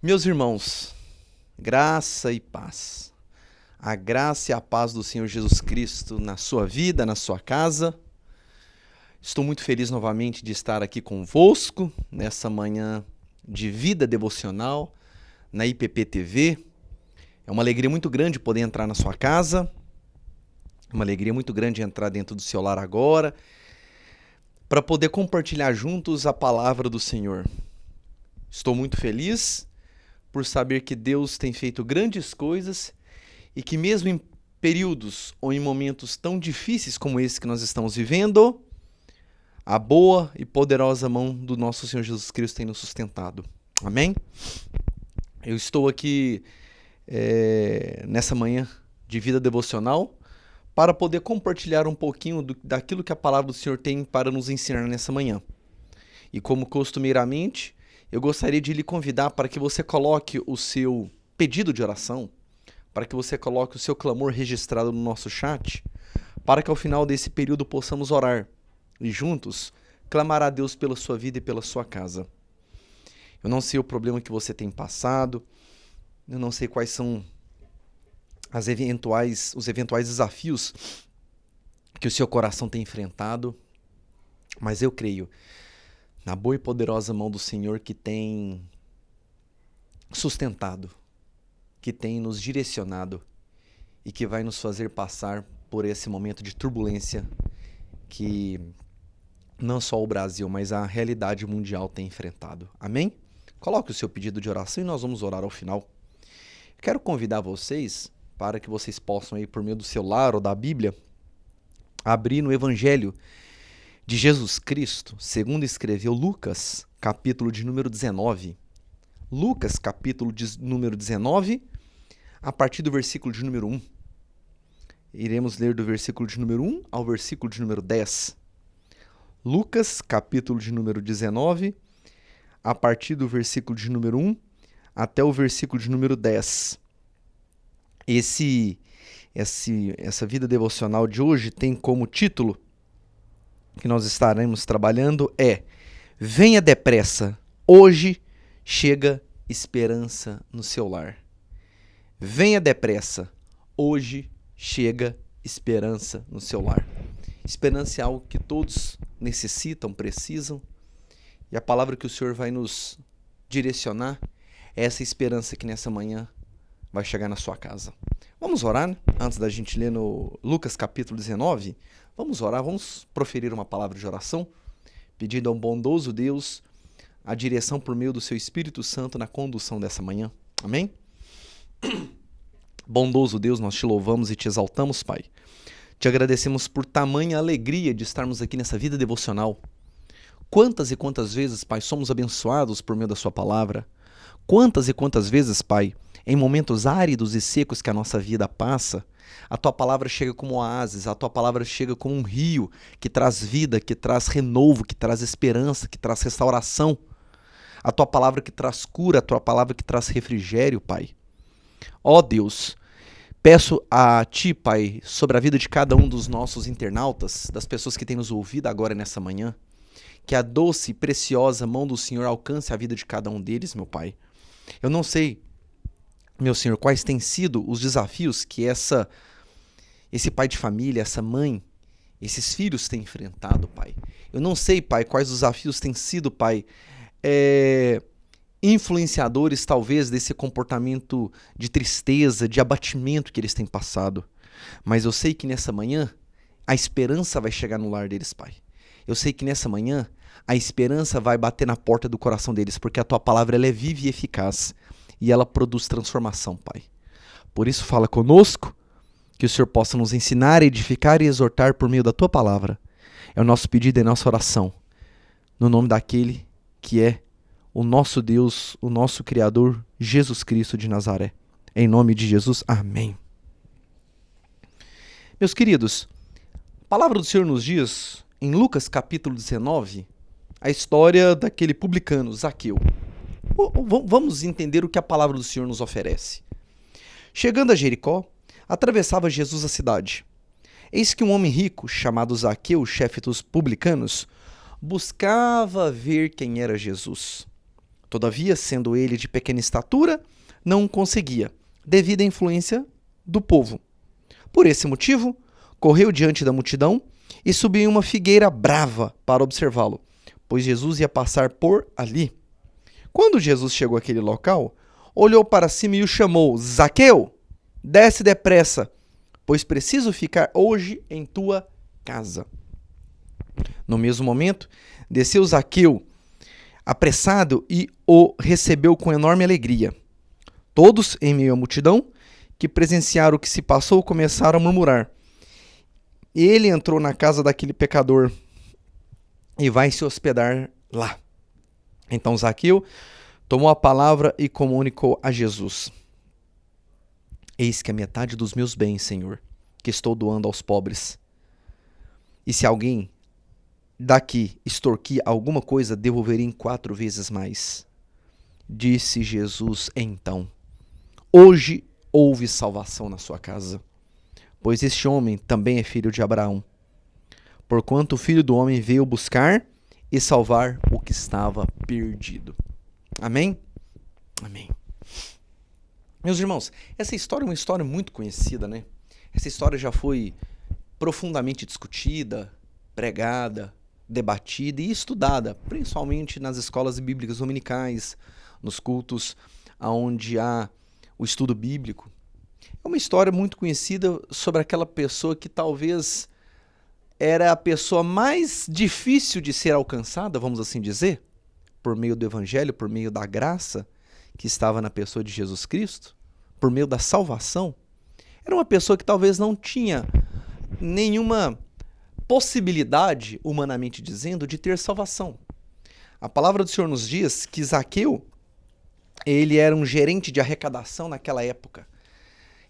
Meus irmãos, graça e paz. A graça e a paz do Senhor Jesus Cristo na sua vida, na sua casa. Estou muito feliz novamente de estar aqui convosco nessa manhã de vida devocional na IPP TV. É uma alegria muito grande poder entrar na sua casa. É uma alegria muito grande entrar dentro do seu lar agora para poder compartilhar juntos a palavra do Senhor. Estou muito feliz por saber que Deus tem feito grandes coisas e que mesmo em períodos ou em momentos tão difíceis como esse que nós estamos vivendo, a boa e poderosa mão do nosso Senhor Jesus Cristo tem nos sustentado. Amém? Eu estou aqui nessa manhã de vida devocional para poder compartilhar um pouquinho daquilo que a palavra do Senhor tem para nos ensinar nessa manhã. E como costumeiramente, eu gostaria de lhe convidar para que você coloque o seu pedido de oração, para que você coloque o seu clamor registrado no nosso chat, para que ao final desse período possamos orar e juntos clamar a Deus pela sua vida e pela sua casa. Eu não sei o problema que você tem passado, eu não sei quais são os eventuais desafios que o seu coração tem enfrentado, mas eu creio na boa e poderosa mão do Senhor que tem sustentado, que tem nos direcionado e que vai nos fazer passar por esse momento de turbulência que não só o Brasil, mas a realidade mundial tem enfrentado. Amém? Coloque o seu pedido de oração e nós vamos orar ao final. Quero convidar vocês para que vocês possam aí por meio do celular ou da Bíblia abrir no Evangelho de Jesus Cristo, segundo escreveu Lucas, capítulo de número 19. Lucas, capítulo de número 19, a partir do versículo de número 1. Iremos ler do versículo de número 1 ao versículo de número 10. Lucas, capítulo de número 19, a partir do versículo de número 1 até o versículo de número 10. Essa vida devocional de hoje tem como título que nós estaremos trabalhando Venha depressa, hoje chega esperança no seu lar. Venha depressa, hoje chega esperança no seu lar. Esperança é algo que todos necessitam, precisam, e a palavra que o Senhor vai nos direcionar é essa esperança que nessa manhã vai chegar na sua casa. Vamos orar, né? Antes da gente ler no Lucas capítulo 19, vamos orar, vamos proferir uma palavra de oração, pedindo ao bondoso Deus a direção por meio do seu Espírito Santo na condução dessa manhã. Amém? Bondoso Deus, nós te louvamos e te exaltamos, Pai. Te agradecemos por tamanha alegria de estarmos aqui nessa vida devocional. Quantas e quantas vezes, Pai, somos abençoados por meio da sua palavra. Quantas e quantas vezes, Pai, em momentos áridos e secos que a nossa vida passa, a tua palavra chega como oásis, a tua palavra chega como um rio que traz vida, que traz renovo, que traz esperança, que traz restauração. A tua palavra que traz cura, a tua palavra que traz refrigério, Pai. Ó Deus, peço a Ti, Pai, sobre a vida de cada um dos nossos internautas, das pessoas que têm nos ouvido agora nessa manhã, que a doce e preciosa mão do Senhor alcance a vida de cada um deles, meu Pai. Eu não sei, meu Senhor, quais têm sido os desafios que esse pai de família, essa mãe, esses filhos têm enfrentado, Pai. Eu não sei, Pai, quais os desafios têm sido, Pai, influenciadores, talvez, desse comportamento de tristeza, de abatimento que eles têm passado. Mas eu sei que nessa manhã, a esperança vai chegar no lar deles, Pai. Eu sei que nessa manhã, a esperança vai bater na porta do coração deles, porque a tua palavra ela é viva e eficaz. E ela produz transformação, Pai. Por isso, fala conosco, que o Senhor possa nos ensinar, edificar e exortar por meio da Tua palavra. É o nosso pedido e nossa oração. No nome daquele que é o nosso Deus, o nosso Criador, Jesus Cristo de Nazaré. Em nome de Jesus, amém. Meus queridos, a palavra do Senhor nos diz, em Lucas capítulo 19, a história daquele publicano, Zaqueu. Vamos entender o que a palavra do Senhor nos oferece. Chegando a Jericó, atravessava Jesus a cidade. Eis que um homem rico, chamado Zaqueu, chefe dos publicanos, buscava ver quem era Jesus, Todavia, sendo ele de pequena estatura, não conseguia, devido à influência do povo. Por esse motivo, correu diante da multidão e subiu em uma figueira brava para observá-lo, pois Jesus ia passar por ali. Quando Jesus chegou àquele local, olhou para cima e o chamou: Zaqueu, desce depressa, pois preciso ficar hoje em tua casa. No mesmo momento, desceu Zaqueu, apressado, e o recebeu com enorme alegria. Todos, em meio à multidão, que presenciaram o que se passou, começaram a murmurar. Ele entrou na casa daquele pecador e vai se hospedar lá. Então Zaqueu tomou a palavra e comunicou a Jesus: Eis que a metade dos meus bens, Senhor, que estou doando aos pobres. E se alguém daqui extorquir alguma coisa, devolverei em 4 vezes mais. Disse Jesus então: Hoje houve salvação na sua casa, pois este homem também é filho de Abraão. Porquanto o Filho do Homem veio buscar e salvar o que estava perdido. Amém? Amém. Meus irmãos, essa história é uma história muito conhecida, né? Essa história já foi profundamente discutida, pregada, debatida e estudada, principalmente nas escolas bíblicas dominicais, nos cultos onde há o estudo bíblico. É uma história muito conhecida sobre aquela pessoa que talvez era a pessoa mais difícil de ser alcançada, vamos assim dizer, por meio do evangelho, por meio da graça que estava na pessoa de Jesus Cristo, por meio da salvação. Era uma pessoa que talvez não tinha nenhuma possibilidade, humanamente dizendo, de ter salvação. A palavra do Senhor nos diz que Zaqueu, ele era um gerente de arrecadação naquela época.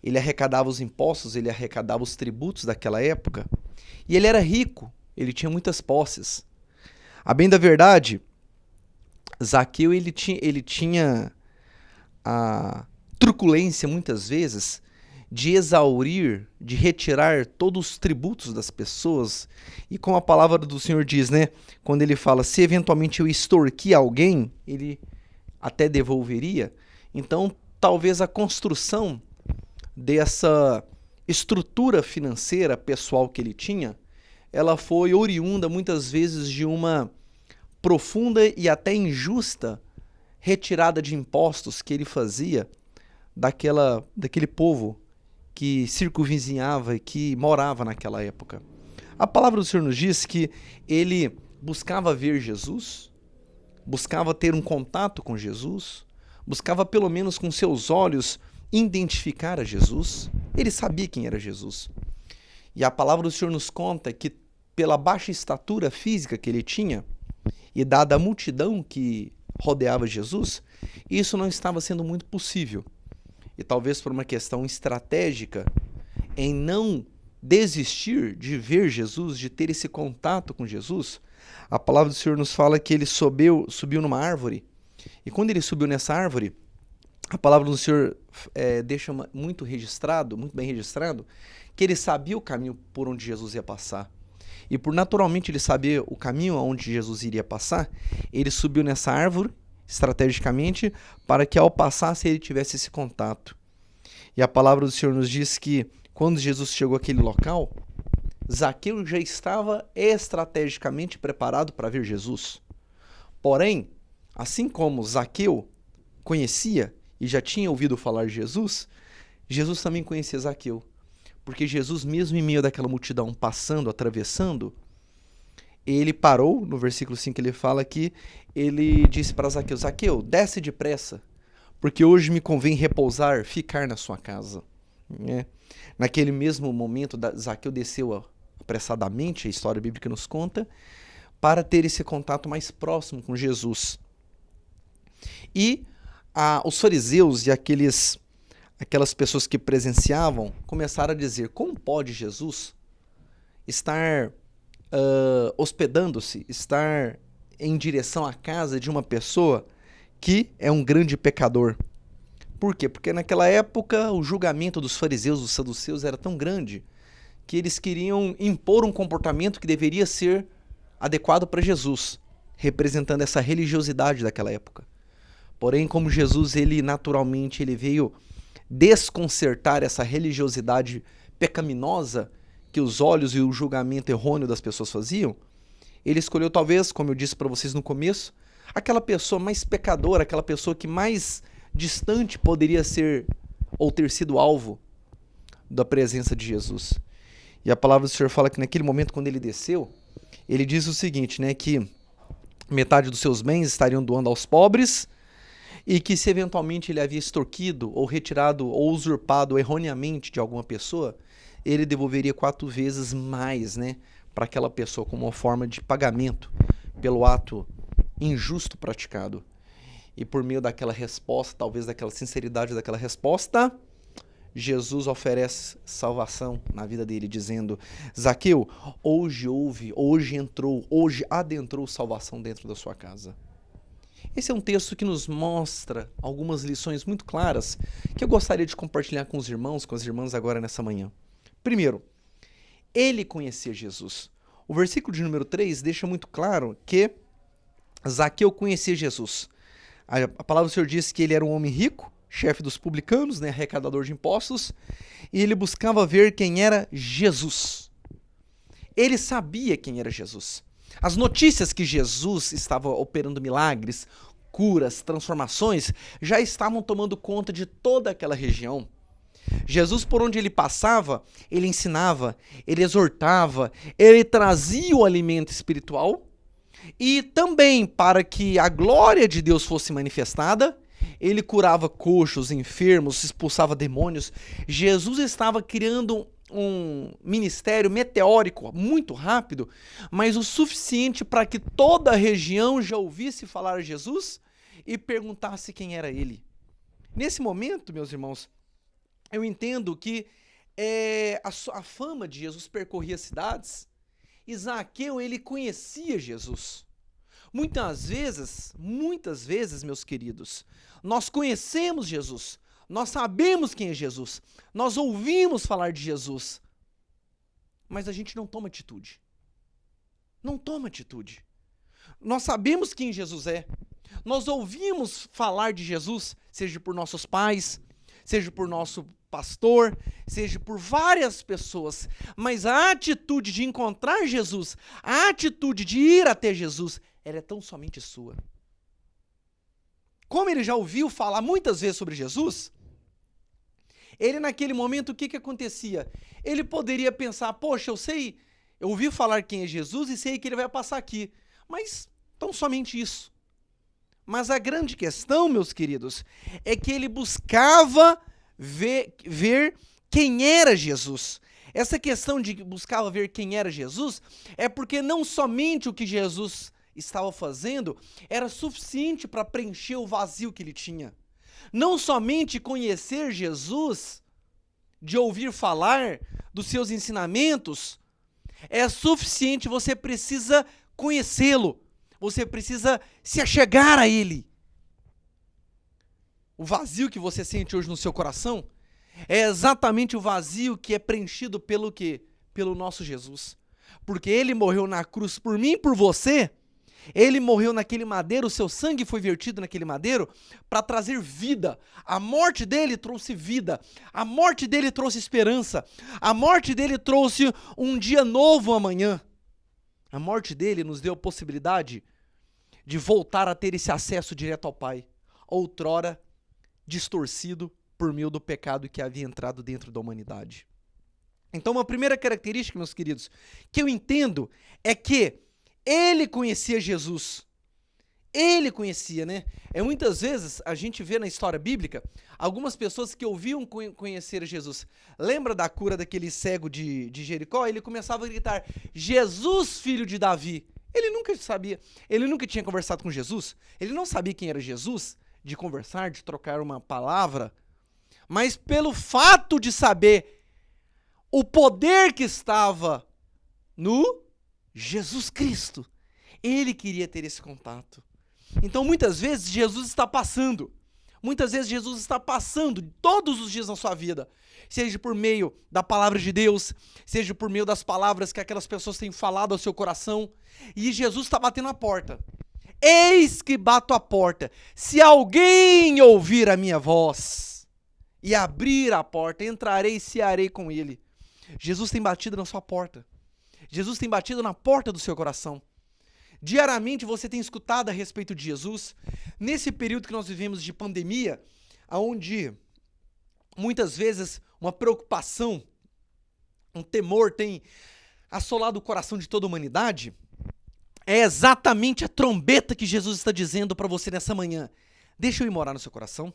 Ele arrecadava os impostos, ele arrecadava os tributos daquela época. E ele era rico, ele tinha muitas posses. A bem da verdade, Zaqueu ele tinha a truculência, muitas vezes, de exaurir, de retirar todos os tributos das pessoas. E como a palavra do Senhor diz, né? Quando ele fala, se eventualmente eu extorquir alguém, ele até devolveria. Então, talvez a construção dessa estrutura financeira pessoal que ele tinha, ela foi oriunda muitas vezes de uma profunda e até injusta retirada de impostos que ele fazia daquele povo que circunvizinhava e que morava naquela época. A palavra do Senhor nos diz que ele buscava ver Jesus, buscava ter um contato com Jesus, buscava pelo menos com seus olhos identificar a Jesus. Ele sabia quem era Jesus. E a palavra do Senhor nos conta que pela baixa estatura física que ele tinha e dada a multidão que rodeava Jesus, isso não estava sendo muito possível. E talvez por uma questão estratégica em não desistir de ver Jesus, de ter esse contato com Jesus, a palavra do Senhor nos fala que ele subiu numa árvore. E quando ele subiu nessa árvore, a palavra do Senhor deixa muito bem registrado, que ele sabia o caminho por onde Jesus ia passar. E por naturalmente ele saber o caminho onde Jesus iria passar, ele subiu nessa árvore, estrategicamente, para que ao passasse ele tivesse esse contato. E a palavra do Senhor nos diz que quando Jesus chegou àquele local, Zaqueu já estava estrategicamente preparado para ver Jesus. Porém, assim como Zaqueu conhecia e já tinha ouvido falar de Jesus, Jesus também conhecia Zaqueu. Porque Jesus, mesmo em meio daquela multidão passando, atravessando, ele parou, no versículo 5 ele fala que ele disse para Zaqueu, Zaqueu, desce depressa, porque hoje me convém repousar, ficar na sua casa. Naquele mesmo momento, Zaqueu desceu apressadamente, a história bíblica nos conta, para ter esse contato mais próximo com Jesus. E os fariseus e aquelas pessoas que presenciavam começaram a dizer, como pode Jesus estar hospedando-se, estar em direção à casa de uma pessoa que é um grande pecador? Por quê? Porque naquela época o julgamento dos fariseus, dos saduceus era tão grande que eles queriam impor um comportamento que deveria ser adequado para Jesus, representando essa religiosidade daquela época. Porém, como Jesus, ele naturalmente ele veio desconcertar essa religiosidade pecaminosa que os olhos e o julgamento errôneo das pessoas faziam, ele escolheu talvez, como eu disse para vocês no começo, aquela pessoa mais pecadora, aquela pessoa que mais distante poderia ser ou ter sido alvo da presença de Jesus. E a palavra do Senhor fala que naquele momento, quando ele desceu, ele diz o seguinte, né, que metade dos seus bens estariam doando aos pobres e que se eventualmente ele havia extorquido ou retirado ou usurpado erroneamente de alguma pessoa, ele devolveria 4 vezes mais, né, para aquela pessoa como uma forma de pagamento pelo ato injusto praticado. E por meio daquela resposta, talvez daquela sinceridade daquela resposta, Jesus oferece salvação na vida dele, dizendo: Zaqueu, hoje entrou, hoje adentrou salvação dentro da sua casa. Esse é um texto que nos mostra algumas lições muito claras que eu gostaria de compartilhar com os irmãos, com as irmãs agora nessa manhã. Primeiro, ele conhecia Jesus. O versículo de número 3 deixa muito claro que Zaqueu conhecia Jesus. A palavra do Senhor diz que ele era um homem rico, chefe dos publicanos, né, arrecadador de impostos, e ele buscava ver quem era Jesus. Ele sabia quem era Jesus. As notícias que Jesus estava operando milagres, curas, transformações, já estavam tomando conta de toda aquela região. Jesus, por onde ele passava, ele ensinava, ele exortava, ele trazia o alimento espiritual e também, para que a glória de Deus fosse manifestada, ele curava coxos, enfermos, expulsava demônios. Jesus estava criando um ministério meteórico, muito rápido, mas o suficiente para que toda a região já ouvisse falar de Jesus e perguntasse quem era ele. Nesse momento, meus irmãos, eu entendo que a fama de Jesus percorria cidades e Zaqueu, ele conhecia Jesus. Muitas vezes, meus queridos, nós conhecemos Jesus, nós sabemos quem é Jesus, nós ouvimos falar de Jesus, mas a gente não toma atitude. Não toma atitude. Nós sabemos quem Jesus é, nós ouvimos falar de Jesus, seja por nossos pais, seja por nosso pastor, seja por várias pessoas, mas a atitude de encontrar Jesus, a atitude de ir até Jesus, ela é tão somente sua. Como ele já ouviu falar muitas vezes sobre Jesus, ele naquele momento, o que acontecia? Ele poderia pensar, poxa, eu ouvi falar quem é Jesus e sei que ele vai passar aqui, mas tão somente isso. Mas a grande questão, meus queridos, é que ele buscava ver quem era Jesus. Essa questão de buscava ver quem era Jesus é porque não somente o que Jesus estava fazendo era suficiente para preencher o vazio que ele tinha. Não somente conhecer Jesus, de ouvir falar dos seus ensinamentos, é suficiente, você precisa conhecê-lo, você precisa se achegar a ele. O vazio que você sente hoje no seu coração é exatamente o vazio que é preenchido pelo quê? Pelo nosso Jesus. Porque ele morreu na cruz por mim e por você. Ele morreu naquele madeiro, o seu sangue foi vertido naquele madeiro para trazer vida. A morte dele trouxe vida. A morte dele trouxe esperança. A morte dele trouxe um dia novo amanhã. A morte dele nos deu a possibilidade de voltar a ter esse acesso direto ao Pai. Outrora distorcido por meio do pecado que havia entrado dentro da humanidade. Então, uma primeira característica, meus queridos, que eu entendo é que ele conhecia Jesus. Ele conhecia, né? Muitas vezes a gente vê na história bíblica algumas pessoas que ouviam conhecer Jesus. Lembra da cura daquele cego de Jericó? Ele começava a gritar, Jesus, filho de Davi. Ele nunca sabia, ele nunca tinha conversado com Jesus. Ele não sabia quem era Jesus, de conversar, de trocar uma palavra. Mas pelo fato de saber o poder que estava no Jesus Cristo, ele queria ter esse contato. Então muitas vezes Jesus está passando. Muitas vezes Jesus está passando todos os dias na sua vida. Seja por meio da palavra de Deus, seja por meio das palavras que aquelas pessoas têm falado ao seu coração. E Jesus está batendo a porta. Eis que bato à porta. Se alguém ouvir a minha voz e abrir a porta, entrarei e cearei com ele. Jesus tem batido na sua porta. Jesus tem batido na porta do seu coração. Diariamente você tem escutado a respeito de Jesus. Nesse período que nós vivemos de pandemia, onde muitas vezes uma preocupação, um temor tem assolado o coração de toda a humanidade, é exatamente a trombeta que Jesus está dizendo para você nessa manhã. Deixa eu ir morar no seu coração.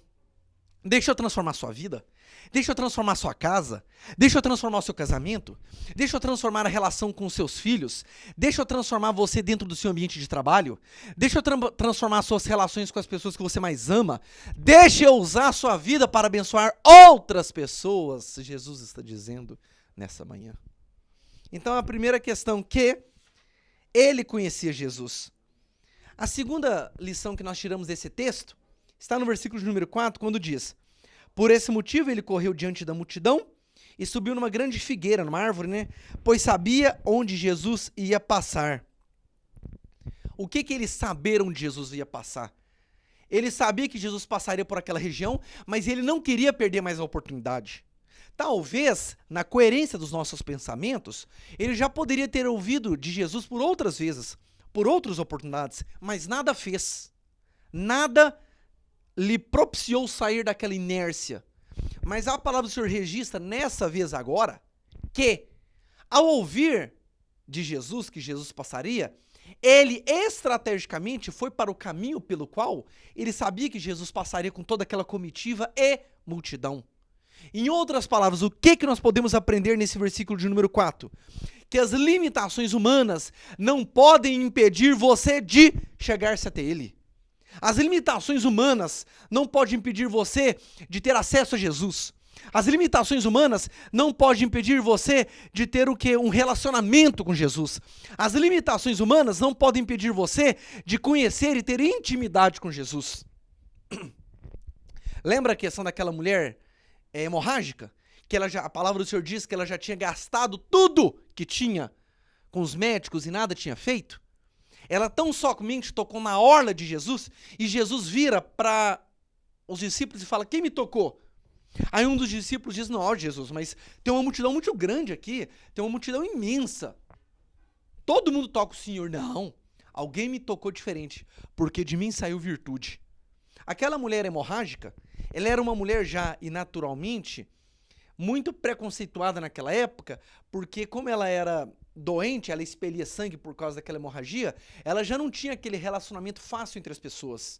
Deixa eu transformar a sua vida. Deixa eu transformar a sua casa. Deixa eu transformar o seu casamento. Deixa eu transformar a relação com os seus filhos. Deixa eu transformar você dentro do seu ambiente de trabalho. Deixa eu transformar suas relações com as pessoas que você mais ama. Deixa eu usar a sua vida para abençoar outras pessoas. Jesus está dizendo nessa manhã. Então a primeira questão que ele conhecia Jesus. A segunda lição que nós tiramos desse texto está no versículo de número 4, quando diz: por esse motivo ele correu diante da multidão e subiu numa grande figueira, numa árvore, né? Pois sabia onde Jesus ia passar. O que ele sabia onde Jesus ia passar? Ele sabia que Jesus passaria por aquela região, mas ele não queria perder mais a oportunidade. Talvez, na coerência dos nossos pensamentos, ele já poderia ter ouvido de Jesus por outras vezes, por outras oportunidades, mas nada fez. Nada lhe propiciou sair daquela inércia. Mas a palavra do Senhor registra nessa vez agora que, ao ouvir de Jesus, que Jesus passaria, ele estrategicamente foi para o caminho pelo qual ele sabia que Jesus passaria com toda aquela comitiva e multidão. Em outras palavras, o que nós podemos aprender nesse versículo de número 4? Que as limitações humanas não podem impedir você de chegar-se até ele. As limitações humanas não podem impedir você de ter acesso a Jesus. As limitações humanas não podem impedir você de ter o quê? Um relacionamento com Jesus. As limitações humanas não podem impedir você de conhecer e ter intimidade com Jesus. Lembra a questão daquela mulher hemorrágica? Que a palavra do Senhor diz que ela já tinha gastado tudo que tinha com os médicos e nada tinha feito? Ela tão somente tocou na orla de Jesus, e Jesus vira para os discípulos e fala: quem me tocou? Aí um dos discípulos diz: não, Jesus, mas tem uma multidão muito grande aqui, tem uma multidão imensa. Todo mundo toca o Senhor. Não, alguém me tocou diferente, porque de mim saiu virtude. Aquela mulher hemorrágica, ela era uma mulher já, e naturalmente, muito preconceituada naquela época, porque como ela era doente, ela expelia sangue por causa daquela hemorragia, ela já não tinha aquele relacionamento fácil entre as pessoas.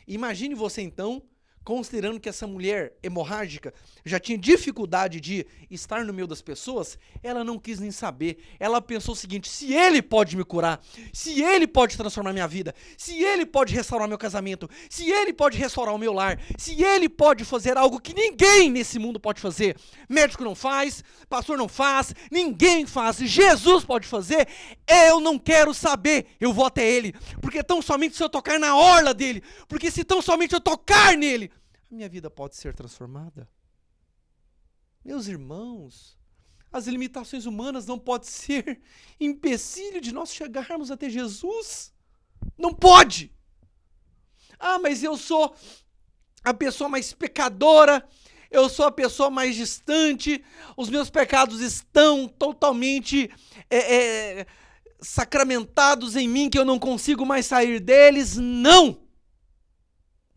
Imagine você então, considerando que essa mulher hemorrágica já tinha dificuldade de estar no meio das pessoas, ela não quis nem saber. Ela pensou o seguinte: se ele pode me curar, se ele pode transformar minha vida, se ele pode restaurar meu casamento, se ele pode restaurar o meu lar, se ele pode fazer algo que ninguém nesse mundo pode fazer, médico não faz, pastor não faz, ninguém faz, Jesus pode fazer, eu não quero saber, eu vou até ele, porque tão somente se eu tocar na orla dele, porque se tão somente eu tocar nele, a minha vida pode ser transformada. Meus irmãos, as limitações humanas não podem ser empecilho de nós chegarmos até Jesus. Não pode. Ah, mas eu sou a pessoa mais pecadora, eu sou a pessoa mais distante, os meus pecados estão totalmente sacramentados em mim, que eu não consigo mais sair deles. Não!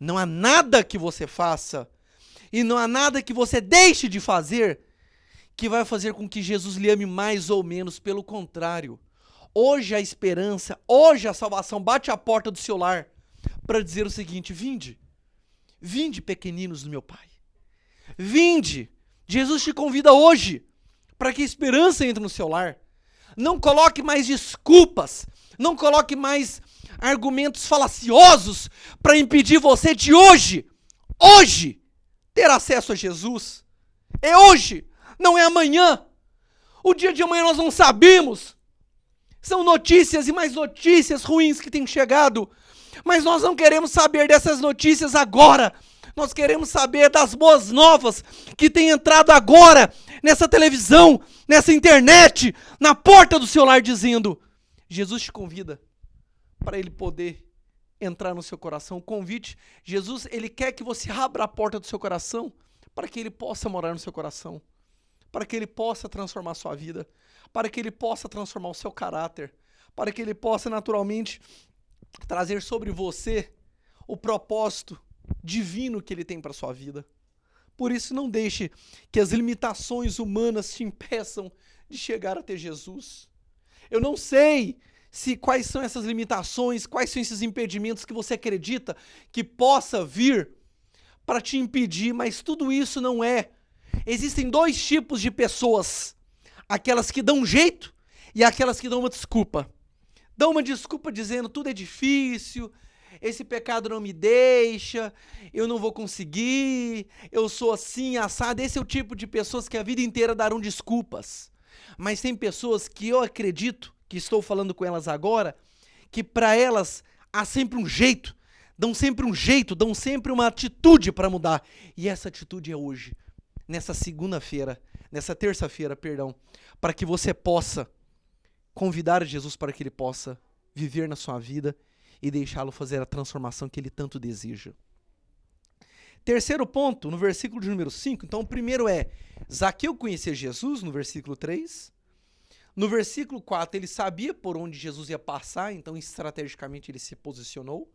Não há nada que você faça e não há nada que você deixe de fazer que vai fazer com que Jesus lhe ame mais ou menos. Pelo contrário, hoje a esperança, hoje a salvação bate à porta do seu lar para dizer o seguinte: vinde, vinde pequeninos do meu Pai, vinde. Jesus te convida hoje para que a esperança entre no seu lar. Não coloque mais desculpas, não coloque mais argumentos falaciosos para impedir você de hoje ter acesso a Jesus. É hoje, não é amanhã. O dia de amanhã nós não sabemos. São notícias e mais notícias ruins que têm chegado, mas nós não queremos saber dessas notícias agora. Nós queremos saber das boas novas que têm entrado agora nessa televisão, nessa internet, na porta do seu lar, dizendo: Jesus te convida para ele poder entrar no seu coração. O convite, Jesus, ele quer que você abra a porta do seu coração para que ele possa morar no seu coração, para que ele possa transformar a sua vida, para que ele possa transformar o seu caráter, para que ele possa naturalmente trazer sobre você o propósito divino que ele tem para a sua vida. Por isso, não deixe que as limitações humanas te impeçam de chegar até Jesus. Eu não sei quais são essas limitações, quais são esses impedimentos que você acredita que possa vir para te impedir, mas tudo isso não é. Existem dois tipos de pessoas: aquelas que dão um jeito e aquelas que dão uma desculpa. Dão uma desculpa dizendo tudo é difícil, esse pecado não me deixa, eu não vou conseguir, eu sou assim, assado. Esse é o tipo de pessoas que a vida inteira darão desculpas. Mas tem pessoas que eu acredito, que estou falando com elas agora, que para elas há sempre um jeito, dão sempre um jeito, dão sempre uma atitude para mudar. E essa atitude é hoje, nessa segunda-feira, nessa terça-feira, perdão, para que você possa convidar Jesus para que ele possa viver na sua vida e deixá-lo fazer a transformação que ele tanto deseja. Terceiro ponto, no versículo de número 5, então o primeiro é, Zaqueu conhecia Jesus, no versículo 3. No versículo 4, ele sabia por onde Jesus ia passar, então estrategicamente ele se posicionou.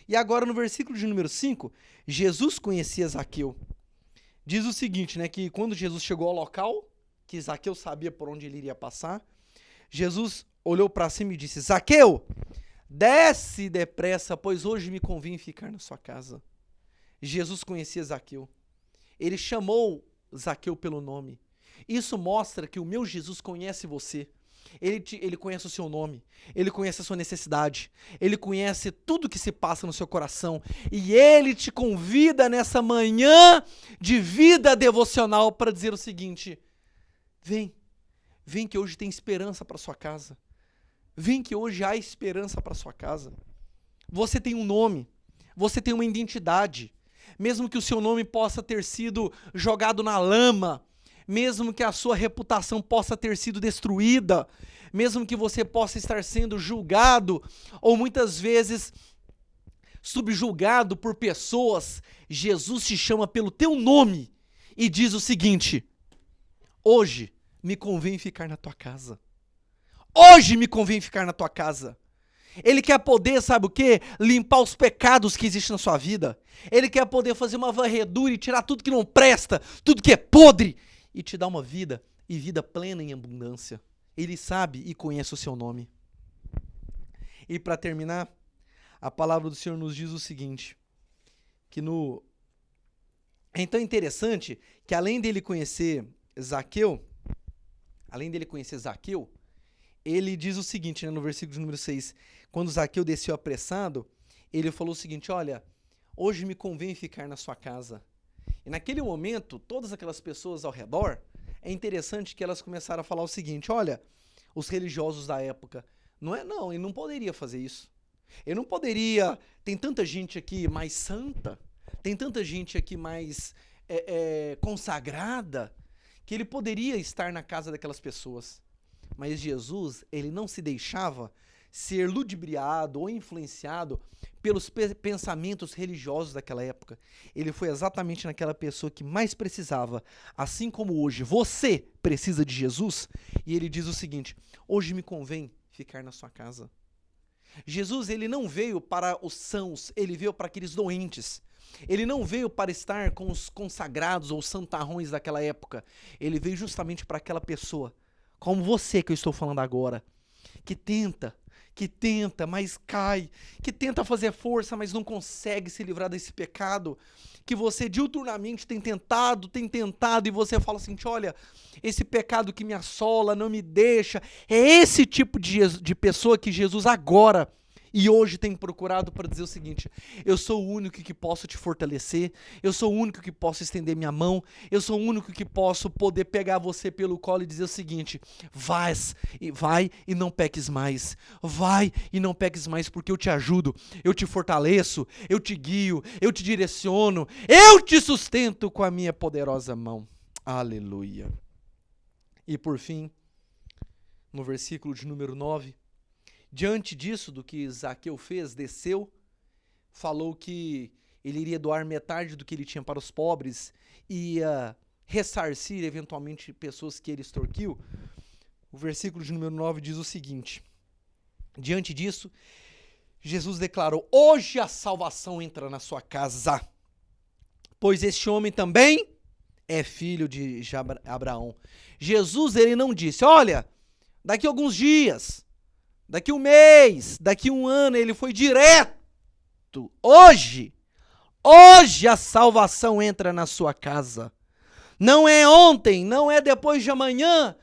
E agora no versículo de número 5, Jesus conhecia Zaqueu. Diz o seguinte, né, que quando Jesus chegou ao local, que Zaqueu sabia por onde ele iria passar, Jesus olhou para cima e disse: Zaqueu, desce depressa, pois hoje me convém ficar na sua casa. Jesus conhecia Zaqueu. Ele chamou Zaqueu pelo nome. Isso mostra que o meu Jesus conhece você. Ele conhece o seu nome. Ele conhece a sua necessidade. Ele conhece tudo que se passa no seu coração. E ele te convida nessa manhã de vida devocional para dizer o seguinte: vem que hoje tem esperança para sua casa. Vem que hoje há esperança para sua casa. Você tem um nome. Você tem uma identidade. Mesmo que o seu nome possa ter sido jogado na lama, mesmo que a sua reputação possa ter sido destruída, mesmo que você possa estar sendo julgado ou muitas vezes subjulgado por pessoas, Jesus te chama pelo teu nome e diz o seguinte: hoje me convém ficar na tua casa. Hoje me convém ficar na tua casa. Ele quer poder, sabe o quê? Limpar os pecados que existem na sua vida. Ele quer poder fazer uma varredura e tirar tudo que não presta, tudo que é podre, e te dar uma vida, e vida plena em abundância. Ele sabe e conhece o seu nome. E para terminar, a palavra do Senhor nos diz o seguinte, É então interessante que além dele conhecer Zaqueu, ele diz o seguinte, né, no versículo de número 6, quando Zaqueu desceu apressado, ele falou o seguinte: olha, hoje me convém ficar na sua casa. E naquele momento, todas aquelas pessoas ao redor, é interessante que elas começaram a falar o seguinte: olha, os religiosos da época, ele não poderia fazer isso. Ele não poderia, tem tanta gente aqui mais santa, tem tanta gente aqui mais consagrada, que ele poderia estar na casa daquelas pessoas. Mas Jesus, ele não se deixava ser ludibriado ou influenciado pelos pensamentos religiosos daquela época. Ele foi exatamente naquela pessoa que mais precisava. Assim como hoje você precisa de Jesus, e ele diz o seguinte: hoje me convém ficar na sua casa. Jesus, ele não veio para os sãos, ele veio para aqueles doentes. Ele não veio para estar com os consagrados ou santarrões daquela época. Ele veio justamente para aquela pessoa, como você que eu estou falando agora, que tenta, mas cai, que tenta fazer força, mas não consegue se livrar desse pecado, que você diuturnamente tem tentado, e você fala assim: olha, esse pecado que me assola, não me deixa. É esse tipo de pessoa que Jesus agora e hoje tem procurado para dizer o seguinte: eu sou o único que posso te fortalecer, eu sou o único que posso estender minha mão, eu sou o único que posso poder pegar você pelo colo e dizer o seguinte: vai e não peques mais, vai e não peques mais, porque eu te ajudo, eu te fortaleço, eu te guio, eu te direciono, eu te sustento com a minha poderosa mão. Aleluia. E por fim, no versículo de número 9, diante disso, do que Zaqueu fez, desceu falou que ele iria doar metade do que ele tinha para os pobres e ia ressarcir eventualmente pessoas que ele extorquiu, o versículo de número 9 diz o seguinte: diante disso, Jesus declarou: hoje a salvação entra na sua casa, pois este homem também é filho de Abraão. Jesus, ele não disse: olha, daqui a alguns dias, daqui um mês, daqui um ano. Ele foi direto. Hoje a salvação entra na sua casa. Não é ontem, não é depois de amanhã,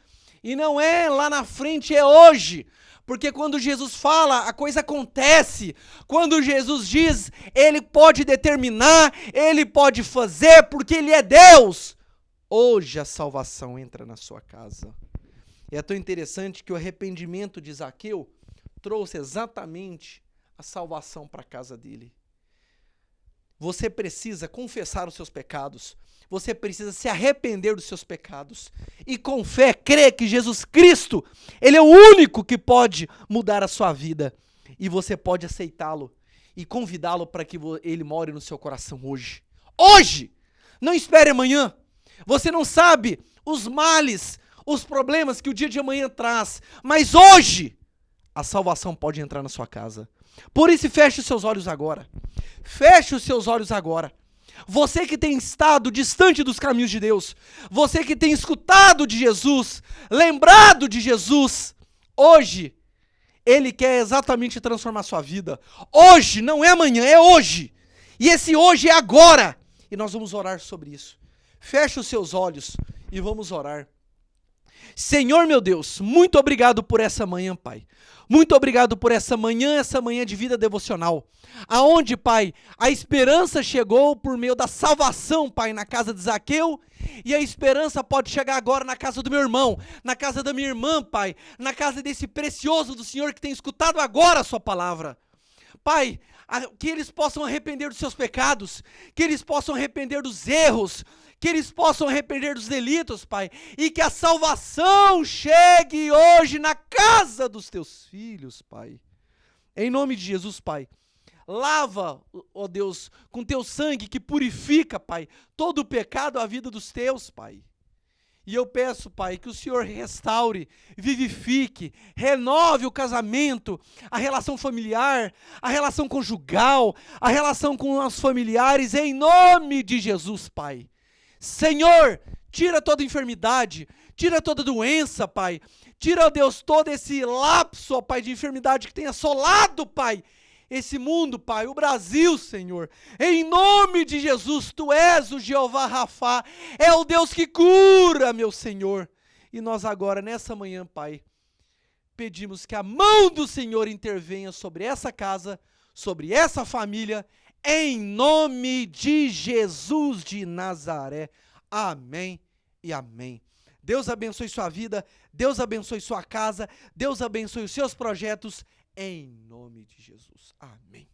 e não é lá na frente, é hoje. Porque quando Jesus fala, a coisa acontece. Quando Jesus diz, ele pode determinar, ele pode fazer, porque ele é Deus. Hoje a salvação entra na sua casa. E é tão interessante que o arrependimento de Zaqueu trouxe exatamente a salvação para a casa dele. Você precisa confessar os seus pecados. Você precisa se arrepender dos seus pecados. E com fé, crer que Jesus Cristo, ele é o único que pode mudar a sua vida. E você pode aceitá-lo e convidá-lo para que ele more no seu coração hoje. Hoje! Não espere amanhã. Você não sabe os males, os problemas que o dia de amanhã traz. Mas hoje, a salvação pode entrar na sua casa. Por isso, feche os seus olhos agora. Feche os seus olhos agora. Você que tem estado distante dos caminhos de Deus, você que tem escutado de Jesus, lembrado de Jesus, hoje, ele quer exatamente transformar sua vida. Hoje, não é amanhã, é hoje. E esse hoje é agora. E nós vamos orar sobre isso. Feche os seus olhos e vamos orar. Senhor meu Deus, muito obrigado por essa manhã, Pai. Muito obrigado por essa manhã de vida devocional. Aonde, Pai, a esperança chegou por meio da salvação, Pai, na casa de Zaqueu. E a esperança pode chegar agora na casa do meu irmão, na casa da minha irmã, Pai. Na casa desse precioso do Senhor que tem escutado agora a sua palavra. Pai, que eles possam arrepender dos seus pecados, que eles possam arrepender dos erros, que eles possam arrepender dos delitos, Pai, e que a salvação chegue hoje na casa dos teus filhos, Pai. Em nome de Jesus, Pai, lava, ó Deus, com teu sangue que purifica, Pai, todo o pecado à vida dos teus, Pai. E eu peço, Pai, que o Senhor restaure, vivifique, renove o casamento, a relação familiar, a relação conjugal, a relação com os familiares, em nome de Jesus, Pai. Senhor, tira toda enfermidade, tira toda doença, Pai. Tira, ó Deus, todo esse lapso, ó Pai, de enfermidade que tem assolado, Pai, esse mundo, Pai, o Brasil, Senhor. Em nome de Jesus, Tu és o Jeová Rafá, é o Deus que cura, meu Senhor. E nós agora, nessa manhã, Pai, pedimos que a mão do Senhor intervenha sobre essa casa, sobre essa família, em nome de Jesus de Nazaré. Amém e amém. Deus abençoe sua vida, Deus abençoe sua casa, Deus abençoe os seus projetos, em nome de Jesus. Amém.